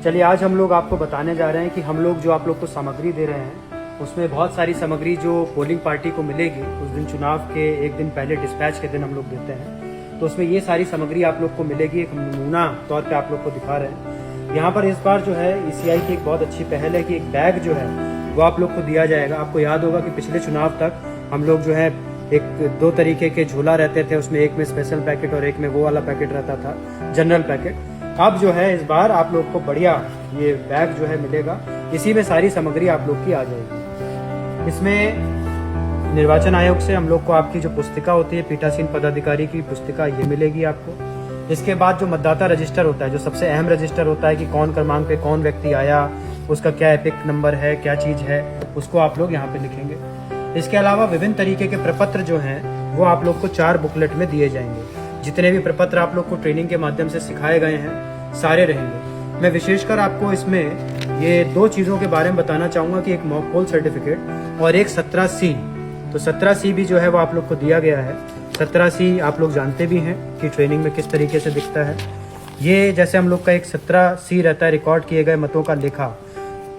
चलिए आज हम लोग आपको बताने जा रहे हैं कि हम लोग जो आप लोग को सामग्री दे रहे हैं उसमें बहुत सारी सामग्री जो पोलिंग पार्टी को मिलेगी उस दिन चुनाव के एक दिन पहले डिस्पैच के दिन हम लोग देते हैं, तो उसमें ये सारी सामग्री आप लोग को मिलेगी। एक नमूना तौर पे आप लोग को दिखा रहे हैं। यहाँ पर इस बार जो है ECI की एक बहुत अच्छी पहल है कि एक बैग जो है वो आप लोग को दिया जाएगा। आपको याद होगा कि पिछले चुनाव तक हम लोग जो है एक दो तरीके के झोला रहते थे, उसमें एक में स्पेशल पैकेट और एक में वो वाला पैकेट रहता था, जनरल पैकेट। अब जो है इस बार आप लोग को बढ़िया ये बैग जो है मिलेगा, इसी में सारी सामग्री आप लोग की आ जाएगी। इसमें निर्वाचन आयोग से हम लोग को आपकी जो पुस्तिका होती है, पीठासीन पदाधिकारी की पुस्तिका, ये मिलेगी आपको। इसके बाद जो मतदाता रजिस्टर होता है, जो सबसे अहम रजिस्टर होता है कि कौन क्रमांक पे कौन व्यक्ति आया, उसका क्या एपिक नंबर है, क्या चीज है, उसको आप लोग यहाँ पे लिखेंगे। इसके अलावा विभिन्न तरीके के प्रपत्र जो हैं वो आप लोग को 4 बुकलेट में दिए जाएंगे। जितने भी प्रपत्र आप लोग को ट्रेनिंग के माध्यम से सिखाए गए हैं सारे रहेंगे। मैं विशेषकर आपको इसमें ये 2 चीजों के बारे में बताना चाहूंगा कि एक मॉक पोल सर्टिफिकेट और एक 17C। तो 17C भी जो है वो आप लोग को दिया गया है। 17C आप लोग जानते भी हैं कि ट्रेनिंग में किस तरीके से दिखता है। ये जैसे हम लोग का एक 17C रहता है, रिकॉर्ड किए गए मतों का लेखा,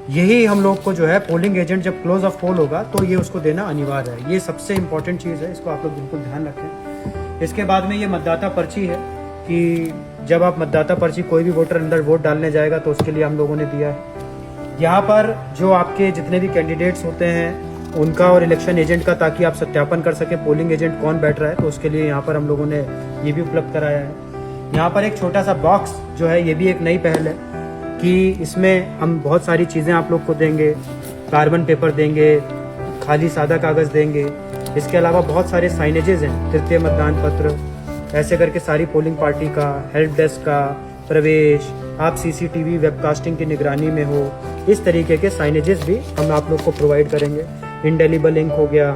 यही हम लोग को जो है पोलिंग एजेंट जब क्लोज ऑफ पोल होगा तो ये उसको देना अनिवार्य है। ये सबसे इम्पोर्टेंट चीज़ है, इसको आप लोग बिल्कुल ध्यान रखें। इसके बाद में ये मतदाता पर्ची है कि जब आप मतदाता पर्ची, कोई भी वोटर अंदर वोट डालने जाएगा तो उसके लिए हम लोगों ने दिया है। यहाँ पर जो आपके जितने भी कैंडिडेट्स होते हैं उनका और इलेक्शन एजेंट का, ताकि आप सत्यापन कर सके पोलिंग एजेंट कौन बैठ रहा है, तो उसके लिए यहाँ पर हम लोगों ने ये भी उपलब्ध कराया है। यहाँ पर एक छोटा सा बॉक्स जो है, ये भी एक नई पहल है कि इसमें हम बहुत सारी चीज़ें आप लोग को देंगे। कार्बन पेपर देंगे, खाली सादा कागज़ देंगे। इसके अलावा बहुत सारे साइनेजेस हैं, तृतीय मतदान पत्र, ऐसे करके सारी पोलिंग पार्टी का, हेल्प डेस्क का, प्रवेश, आप CCTV वेबकास्टिंग की निगरानी में हो, इस तरीके के साइनेजेस भी हम आप लोग को प्रोवाइड करेंगे। इंडेलिबल इंक हो गया।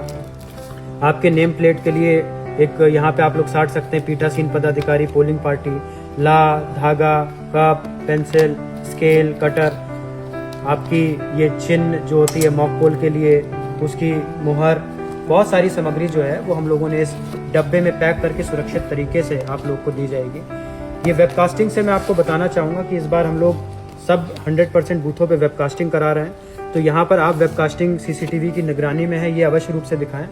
आपके नेम प्लेट के लिए एक यहाँ पे आप लोग साट सकते हैं, पीठासीन पदाधिकारी पोलिंग पार्टी, ला, धागा, कप, पेंसिल, स्केल, कटर। आपकी ये चिन्ह जो होती है मॉक पोल के लिए, उसकी मुहर, बहुत सारी सामग्री जो है वो हम लोगों ने इस डब्बे में पैक करके सुरक्षित तरीके से आप लोग को दी जाएगी। ये वेबकास्टिंग से मैं आपको बताना चाहूँगा कि इस बार हम लोग सब 100% बूथों पे वेबकास्टिंग करा रहे हैं। तो यहाँ पर आप वेबकास्टिंग CCTV की निगरानी में है, ये अवश्य रूप से दिखाएं।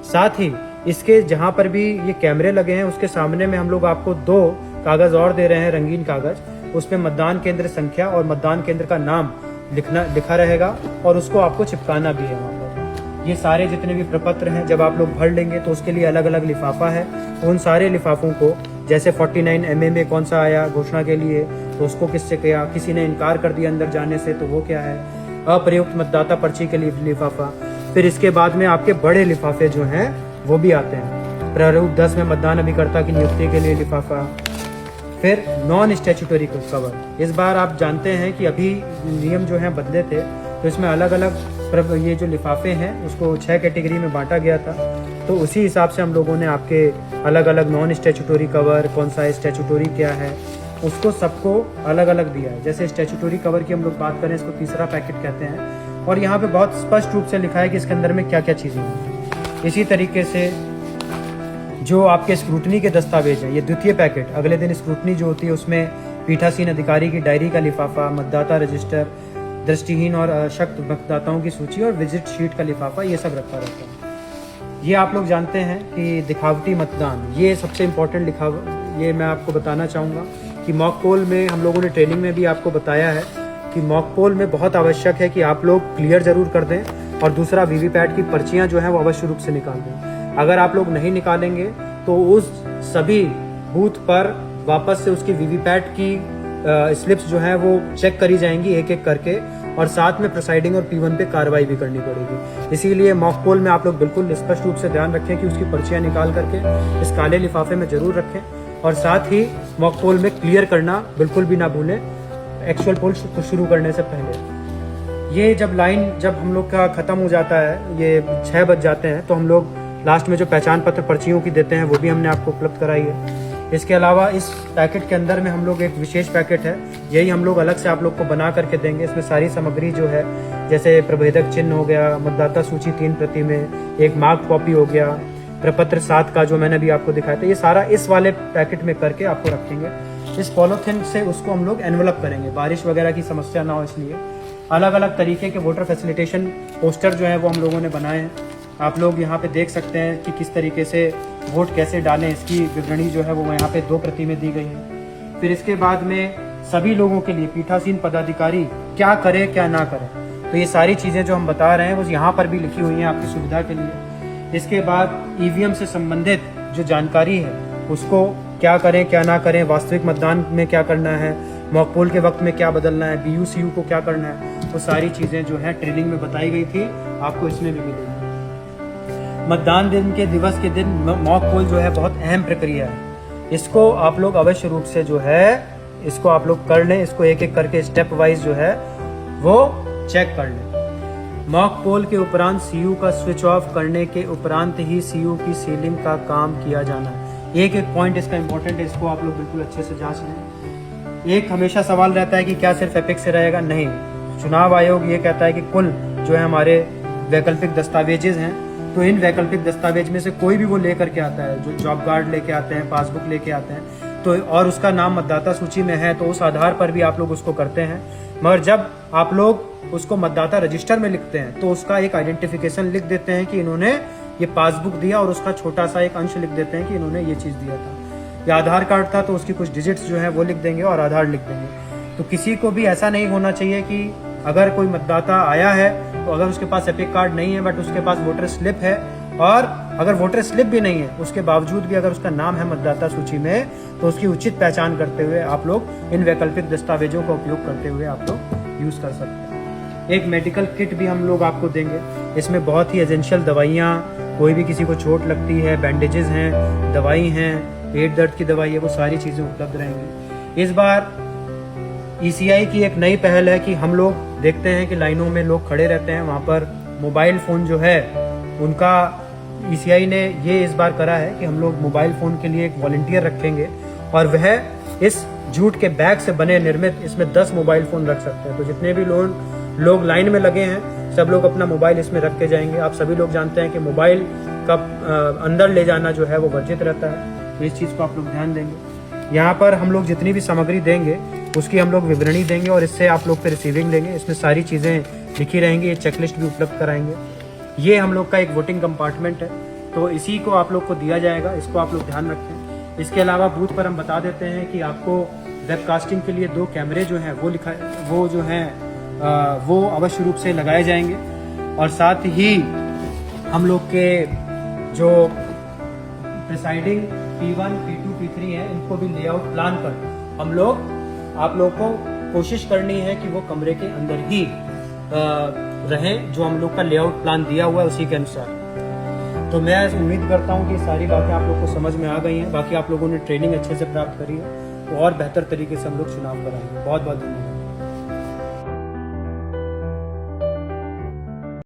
साथ ही इसके जहाँ पर भी ये कैमरे लगे हैं उसके सामने में हम लोग आपको 2 कागज़ और दे रहे हैं, रंगीन कागज़। उसमें मतदान केंद्र संख्या और मतदान केंद्र का नाम लिखा रहेगा और उसको आपको चिपकाना भी है वहाँ पर। ये सारे जितने भी प्रपत्र हैं जब आप लोग भर लेंगे तो उसके लिए अलग अलग लिफाफा है। उन सारे लिफाफों को, जैसे 49 mm में कौन सा आया घोषणा के लिए तो उसको किससे किया, किसी ने इनकार कर दिया अंदर जाने से तो वो क्या है, अप्रयुक्त मतदाता पर्ची के लिए लिफाफा। फिर इसके बाद में आपके बड़े लिफाफे जो हैं वो भी आते हैं। प्रारूप 10 में मतदान अभिकर्ता की नियुक्ति के लिए लिफाफा। फिर नॉन स्टैट्यूटरी कवर। इस बार आप जानते हैं कि अभी नियम जो हैं बदले थे, तो इसमें अलग अलग ये जो लिफाफे हैं उसको 6 कैटेगरी में बांटा गया था। तो उसी हिसाब से हम लोगों ने आपके अलग अलग नॉन स्टैट्यूटरी कवर, कौन सा स्टैट्यूटरी क्या है, उसको सबको अलग अलग दिया है। जैसे स्टैट्यूटरी कवर की हम लोग बात करें, इसको तीसरा पैकेट कहते हैं और यहाँ पे बहुत स्पष्ट रूप से लिखा है कि इसके अंदर में क्या क्या चीज़ें हैं। इसी तरीके से जो आपके स्क्रूटनी के दस्तावेज हैं, ये द्वितीय पैकेट, अगले दिन स्क्रूटनी जो होती है उसमें पीठासीन अधिकारी की डायरी का लिफाफा, मतदाता रजिस्टर, दृष्टिहीन और अशक्त मतदाताओं की सूची और विजिट शीट का लिफाफा, ये सब रखा रहता है। ये आप लोग जानते हैं कि दिखावटी मतदान, ये सबसे इम्पोर्टेंट ये मैं आपको बताना चाहूँगा कि मॉक पोल में हम लोगों ने ट्रेनिंग में भी आपको बताया है कि मॉक पोल में बहुत आवश्यक है कि आप लोग क्लियर जरूर कर दें और दूसरा वीवीपैट की पर्चियाँ जो हैं वो अवश्य रूप से निकाल दें। अगर आप लोग नहीं निकालेंगे तो उस सभी बूथ पर वापस से उसकी वीवीपैट की स्लिप्स जो है वो चेक करी जाएंगी एक एक करके, और साथ में प्रिसाइडिंग और P1 पे कार्रवाई भी करनी पड़ेगी। इसीलिए मॉक पोल में आप लोग बिल्कुल स्पष्ट रूप से ध्यान रखें कि उसकी पर्चियां निकाल करके इस काले लिफाफे में जरूर रखें और साथ ही मॉक पोल में क्लियर करना बिल्कुल भी ना भूलें एक्चुअल पोल शुरू करने से पहले। ये जब हम लोग का खत्म हो जाता है, ये 6 बज जाते हैं, तो हम लोग लास्ट में जो पहचान पत्र पर्चियों की देते हैं वो भी हमने आपको उपलब्ध कराई है। इसके अलावा इस पैकेट के अंदर में हम लोग एक विशेष पैकेट है, यही हम लोग अलग से आप लोग को बना करके देंगे। इसमें सारी सामग्री जो है, जैसे प्रभेदक चिन्ह हो गया, मतदाता सूची 3 प्रति में, एक मार्क कॉपी हो गया, प्रपत्र 7 का जो मैंने भी आपको दिखाया था, ये सारा इस वाले पैकेट में करके आपको रखेंगे। इस पॉलीथिन से उसको हम लोग एनवलप करेंगे, बारिश वगैरह की समस्या ना हो इसलिए। अलग अलग तरीके के वोटर फैसिलिटेशन पोस्टर जो है वो हम लोगों ने बनाए हैं। आप लोग यहाँ पे देख सकते हैं कि किस तरीके से वोट कैसे डालें, इसकी विवरणी जो है वो यहाँ पे 2 प्रति में दी गई है। फिर इसके बाद में सभी लोगों के लिए पीठासीन पदाधिकारी क्या करे क्या ना करे, तो ये सारी चीज़ें जो हम बता रहे हैं वो यहाँ पर भी लिखी हुई हैं आपकी सुविधा के लिए। इसके बाद ईवीएम से संबंधित जो जानकारी है उसको क्या करें क्या ना करें, वास्तविक मतदान में क्या करना है, मॉक पोल के वक्त में क्या बदलना है, बीयूसीयू को क्या करना है, वो सारी चीज़ें जो है ट्रेनिंग में बताई गई थी, आपको इसमें भी मिलेगी। मतदान दिन के दिवस के दिन मॉक पोल जो है बहुत अहम प्रक्रिया है, इसको आप लोग अवश्य रूप से जो है इसको आप लोग कर लें। इसको एक एक करके स्टेप वाइज जो है वो चेक कर लें। मॉक पोल के उपरांत सीयू का स्विच ऑफ करने के उपरांत ही सीयू की सीलिंग का काम किया जाना है। एक एक पॉइंट इसका इंपॉर्टेंट है, इसको आप लोग बिल्कुल अच्छे से जांच लें। एक हमेशा सवाल रहता है कि क्या सिर्फ एपिक से रहेगा, नहीं। चुनाव आयोग ये कहता है कि कुल जो है हमारे वैकल्पिक दस्तावेजेज हैं, तो इन वैकल्पिक दस्तावेज में से कोई भी वो लेकर के आता है, जो जॉब कार्ड लेके आते हैं, पासबुक लेके आते हैं, तो और उसका नाम मतदाता सूची में है तो उस आधार पर भी आप लोग उसको करते हैं। मगर जब आप लोग उसको मतदाता रजिस्टर में लिखते हैं तो उसका एक आइडेंटिफिकेशन लिख देते हैं कि इन्होंने ये पासबुक दिया, और उसका छोटा सा एक अंश लिख देते हैं कि इन्होंने ये चीज़ दिया था। या आधार कार्ड था तो उसकी कुछ डिजिट्स जो है वो लिख देंगे और आधार लिख देंगे। तो किसी को भी ऐसा नहीं होना चाहिए कि अगर कोई मतदाता आया है तो अगर उसके पास एपिक कार्ड नहीं है बट उसके पास वोटर स्लिप है, और अगर वोटर स्लिप भी नहीं है उसके बावजूद भी अगर उसका नाम है मतदाता सूची में, तो उसकी उचित पहचान करते हुए आप लोग इन वैकल्पिक दस्तावेजों का उपयोग करते हुए आप लोग यूज कर सकते हैं। एक मेडिकल किट भी हम लोग आपको देंगे, इसमें बहुत ही एसेंशियल दवाइयाँ, कोई भी किसी को चोट लगती है, बैंडेजेस हैं, दवाई हैं, पेट दर्द की दवाई है, वो सारी चीज़ें उपलब्ध रहेंगी। इस बार ईसीआई की एक नई पहल है कि हम लोग देखते हैं कि लाइनों में लोग खड़े रहते हैं, वहाँ पर मोबाइल फ़ोन जो है उनका ईसीआई ने ये इस बार करा है कि हम लोग मोबाइल फ़ोन के लिए एक वॉलंटियर रखेंगे, और वह इस जूट के बैग से बने निर्मित इसमें 10 मोबाइल फ़ोन रख सकते हैं। तो जितने भी लोग लाइन में लगे हैं सब लोग अपना मोबाइल इसमें रख के जाएंगे। आप सभी लोग जानते हैं कि मोबाइल का अंदर ले जाना जो है वो वर्जित रहता है, तो इस चीज़ को आप लोग ध्यान देंगे। यहाँ पर हम लोग जितनी भी सामग्री देंगे उसकी हम लोग विवरणी देंगे और इससे आप लोग फिर रिसीविंग लेंगे। इसमें सारी चीज़ें लिखी रहेंगी, ये चेकलिस्ट भी उपलब्ध कराएंगे। ये हम लोग का एक वोटिंग कंपार्टमेंट है, तो इसी को आप लोग को दिया जाएगा, इसको आप लोग ध्यान रखें। इसके अलावा बूथ पर हम बता देते हैं कि आपको वेबकास्टिंग के लिए 2 कैमरे जो हैं वो जो हैं वो अवश्य रूप से लगाए जाएंगे, और साथ ही हम लोग के जो प्रिसाइडिंग P1, P2, P3 है, इनको भी लेआउट प्लान पर हम लोग आप लोग को कोशिश करनी है कि वो कमरे के अंदर ही रहें, जो हम लोग का लेआउट प्लान दिया हुआ है उसी के अनुसार। तो मैं उम्मीद करता हूँ कि सारी बातें आप लोग को समझ में आ गई हैं। बाकी आप लोगों ने ट्रेनिंग अच्छे से प्राप्त करी है, तो और बेहतर तरीके से हम लोग चुनाव कराएंगे। बहुत बहुत धन्यवाद।